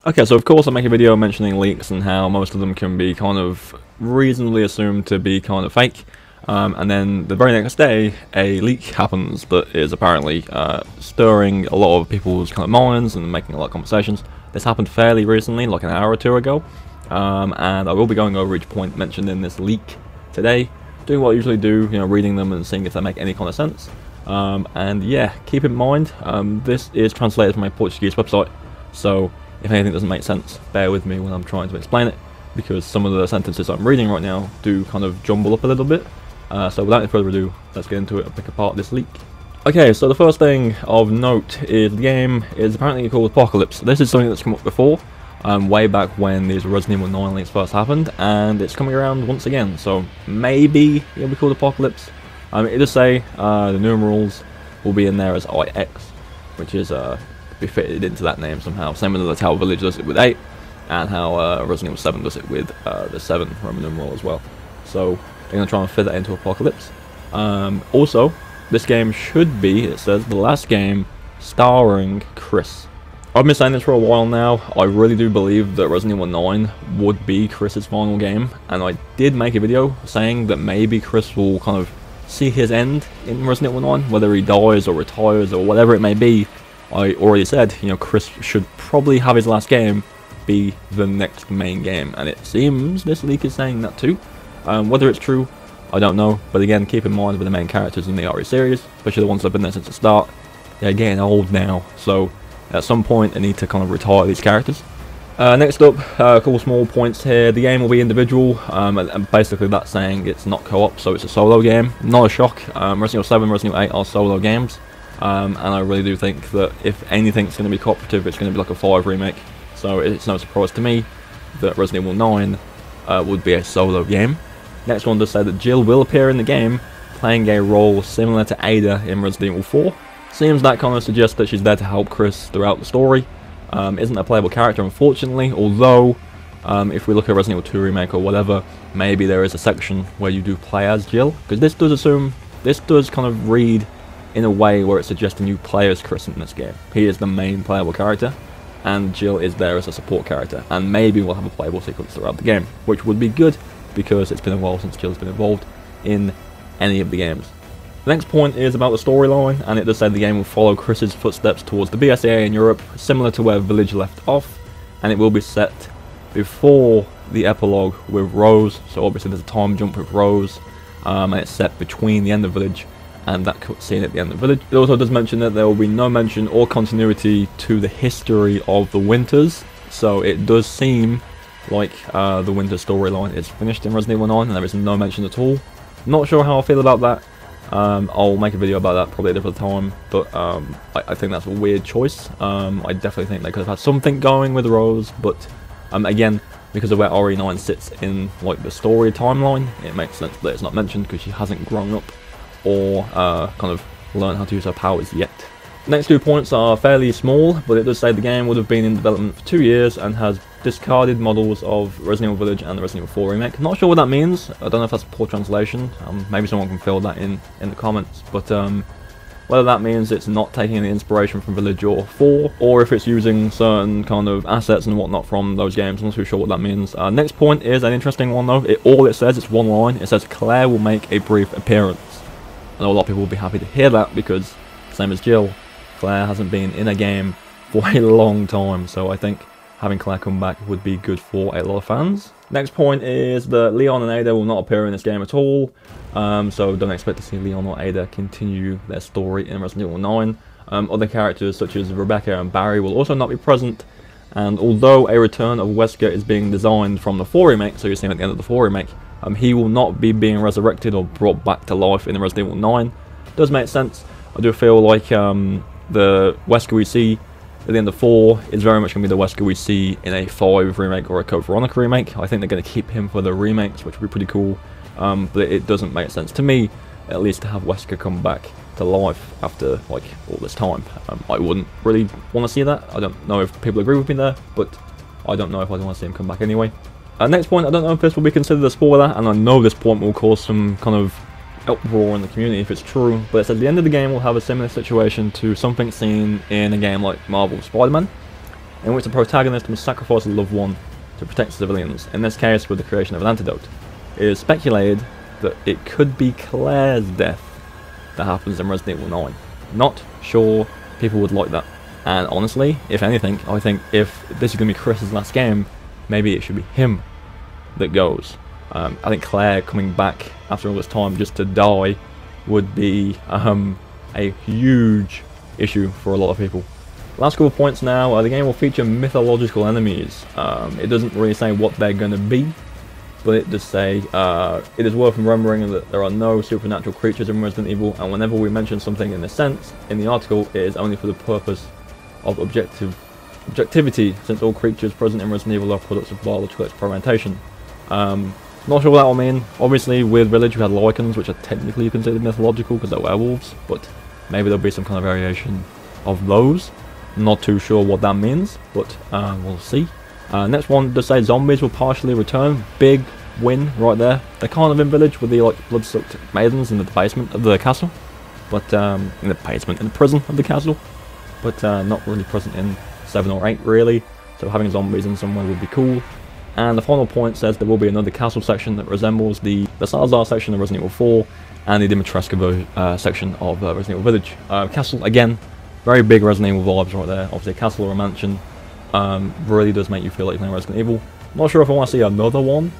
Okay, so of course I make a video mentioning leaks and how most of them can be kind of reasonably assumed to be kind of fake. And then the very next day, a leak happens that is apparently stirring a lot of people's kind of minds and making a lot of conversations. This happened fairly recently, like an hour or two ago. And I will be going over each point mentioned in this leak today, doing what I usually do, you know, reading them and seeing if they make any kind of sense. And yeah, keep in mind, this is translated from a Portuguese website, so if anything doesn't make sense, bear with me when I'm trying to explain it, because some of the sentences I'm reading right now do kind of jumble up a little bit. So without any further ado, let's get into it and pick apart this leak. Okay, so the first thing of note is the game is apparently called Apocalypse. This is something that's come up before, way back when these Resident Evil 9 leaks first happened, and it's coming around once again, so maybe it'll be called Apocalypse. It does say the numerals will be in there as IX, which is be fitted into that name somehow, same as how Village does it with 8, and how Resident Evil 7 does it with the 7 Roman numeral as well. So they're going to try and fit that into Apocalypse. Also, this game should be, it says, the last game starring Chris. I've been saying this for a while now. I really do believe that Resident Evil 9 would be Chris's final game, and I did make a video saying that maybe Chris will kind of see his end in Resident Evil 9, whether he dies or retires or whatever it may be. I already said, you know, Chris should probably have his last game be the next main game, and it seems this leak is saying that too. Whether it's true, I don't know, but again, keep in mind with the main characters in the RE series, especially the ones that have been there since the start, they're getting old now, so at some point they need to kind of retire these characters. Next up, a couple small points here. The game will be individual, and basically that's saying it's not co-op, so it's a solo game. Not a shock. Resident Evil 7, Resident Evil 8 are solo games. And I really do think that if anything's going to be cooperative, it's going to be like a 5 remake. So it's no surprise to me that Resident Evil 9 would be a solo game. Next one does say that Jill will appear in the game, playing a role similar to Ada in Resident Evil 4. Seems that kind of suggests that she's there to help Chris throughout the story. Isn't a playable character, unfortunately, although if we look at Resident Evil 2 remake or whatever, maybe there is a section where you do play as Jill, because this does kind of read in a way where it's suggesting you play as Chris in this game. He is the main playable character, and Jill is there as a support character, and maybe we'll have a playable sequence throughout the game, which would be good, because it's been a while since Jill's been involved in any of the games. The next point is about the storyline, and it does say the game will follow Chris's footsteps towards the BSAA in Europe, similar to where Village left off, and it will be set before the epilogue with Rose, so obviously there's a time jump with Rose, and it's set between the end of Village and that cutscene at the end of Village. It also does mention that there will be no mention or continuity to the history of the Winters, so it does seem like the Winter storyline is finished in Resident Evil 9 and there is no mention at all. Not sure how I feel about that. I'll make a video about that probably at a different time, but I think that's a weird choice. I definitely think they could have had something going with Rose, but again, because of where RE9 sits in like the story timeline, it makes sense that it's not mentioned because she hasn't grown up or kind of learn how to use her powers yet. Next 2 points are fairly small, but it does say the game would have been in development for 2 years and has discarded models of Resident Evil Village and the Resident Evil 4 remake. Not sure what that means. I don't know if that's a poor translation. Maybe someone can fill that in the comments. But whether that means it's not taking any inspiration from Village or 4, or if it's using certain kind of assets and whatnot from those games, I'm not too sure what that means. Next point is an interesting one though. All it says, it's one line. It says Claire will make a brief appearance. I know a lot of people will be happy to hear that because, same as Jill, Claire hasn't been in a game for a long time, so I think having Claire come back would be good for a lot of fans. Next point is that Leon and Ada will not appear in this game at all, so don't expect to see Leon or Ada continue their story in Resident Evil 9. Other characters such as Rebecca and Barry will also not be present, and although a return of Wesker is being designed from the 4 remake, so you see him at the end of the 4 remake, he will not be being resurrected or brought back to life in the Resident Evil 9. Does make sense. I do feel like the Wesker we see at the end of 4 is very much going to be the Wesker we see in a 5 remake or a Code Veronica remake. I think they're going to keep him for the remakes, which would be pretty cool. But it doesn't make sense to me, at least, to have Wesker come back to life after like all this time. I wouldn't really want to see that. I don't know if people agree with me there, but I don't know if I'd want to see him come back anyway. Next point, I don't know if this will be considered a spoiler, and I know this point will cause some kind of uproar in the community if it's true, but it says the end of the game will have a similar situation to something seen in a game like Marvel's Spider-Man. in which the protagonist must sacrifice a loved one to protect civilians, in this case with the creation of an antidote. It is speculated that it could be Claire's death that happens in Resident Evil 9. Not sure people would like that. And honestly, if anything, I think if this is going to be Chris's last game, maybe it should be him that goes. I think Claire coming back after all this time just to die would be a huge issue for a lot of people. Last couple of points now. The game will feature mythological enemies. It doesn't really say what they're going to be, but it does say it is worth remembering that there are no supernatural creatures in Resident Evil, and whenever we mention something in this sense in the article, it is only for the purpose of objectivity, since all creatures present in Resident Evil are products of biological experimentation. Not sure what that will mean. Obviously with Village we had Lycans, which are technically considered mythological because they're werewolves, but maybe there'll be some kind of variation of those. Not too sure what that means, but we'll see. Next one does say zombies will partially return. Big win right there. They're kind of in Village with the like blood-soaked maidens in the basement of the castle, but in the prison of the castle, but not really present in 7 or 8 really. So having zombies in somewhere would be cool. And the final point says there will be another castle section that resembles the Salazar section of Resident Evil 4 and the Dimitrescu section of Resident Evil Village. Castle, again, very big Resident Evil vibes right there. Obviously a castle or a mansion really does make you feel like you're playing Resident Evil. Not sure if I want to see another one,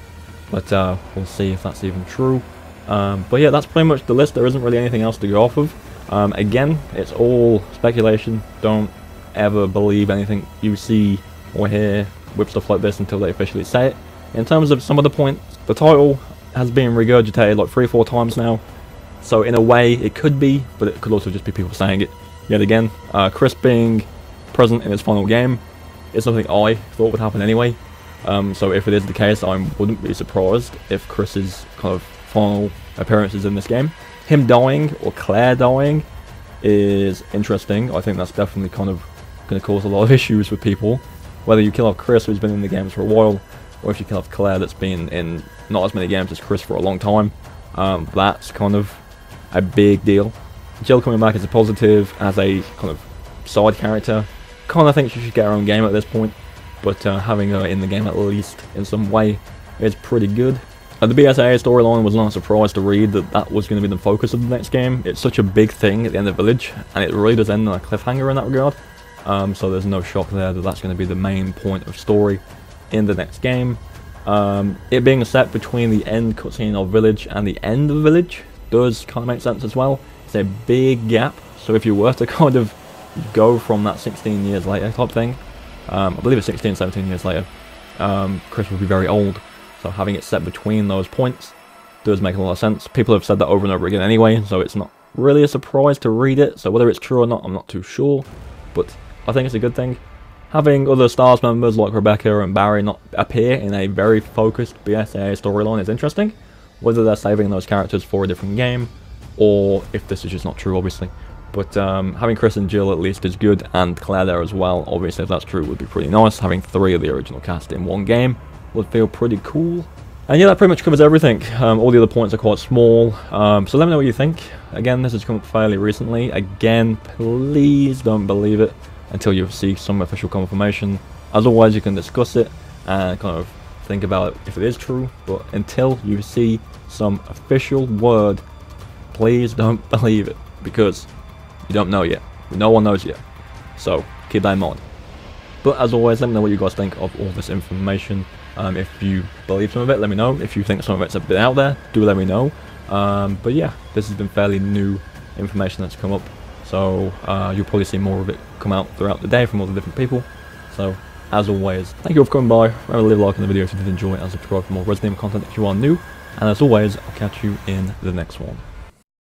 but we'll see if that's even true. But yeah, that's pretty much the list. There isn't really anything else to go off of. Again, it's all speculation. Don't ever believe anything you see or hear with stuff like this until they officially say it. In terms of some of the points, the title has been regurgitated like 3 or 4 times now, so in a way it could be, but it could also just be people saying it yet again. Chris being present in his final game is something I thought would happen anyway, so if it is the case, I wouldn't be surprised if Chris's kind of final appearances in this game. Him dying, or Claire dying, is interesting. I think that's definitely kind of going to cause a lot of issues with people. Whether you kill off Chris, who's been in the games for a while, or if you kill off Claire, that's been in not as many games as Chris for a long time, that's kind of a big deal. Jill coming back is a positive, as a kind of side character. Kind of think she should get her own game at this point, but having her in the game at least in some way is pretty good. The BSAA storyline was not a surprise to read that that was going to be the focus of the next game. It's such a big thing at the end of Village, and it really does end on a cliffhanger in that regard. So there's no shock there that that's going to be the main point of story in the next game. It being set between the end cutscene of Village and the end of Village does kind of make sense as well. It's a big gap, so if you were to kind of go from that 16 years later type thing, I believe it's 16, 17 years later, Chris will be very old, so having it set between those points does make a lot of sense. People have said that over and over again anyway, so it's not really a surprise to read it, so whether it's true or not, I'm not too sure, but I think it's a good thing. Having other STARS members like Rebecca and Barry not appear in a very focused BSAA storyline is interesting. Whether they're saving those characters for a different game, or if this is just not true, obviously. But having Chris and Jill at least is good, and Claire there as well, obviously if that's true would be pretty nice. Having 3 of the original cast in one game would feel pretty cool. And yeah, that pretty much covers everything. All the other points are quite small, so let me know what you think. Again, this has come up fairly recently. Again, please don't believe it until you see some official confirmation. As always, you can discuss it and kind of think about it if it is true, but until you see some official word, please don't believe it, because you don't know yet. No one knows yet, so keep that in mind. But as always, let me know what you guys think of all this information. If you believe some of it, let me know. If you think some of it's a bit out there, do let me know. But yeah, this has been fairly new information that's come up, so you'll probably see more of it come out throughout the day from all the different people. So as always, thank you all for coming by. Remember to leave a like on the video if you did enjoy it, and subscribe for more Resident Evil content if you are new. And as always, I'll catch you in the next one.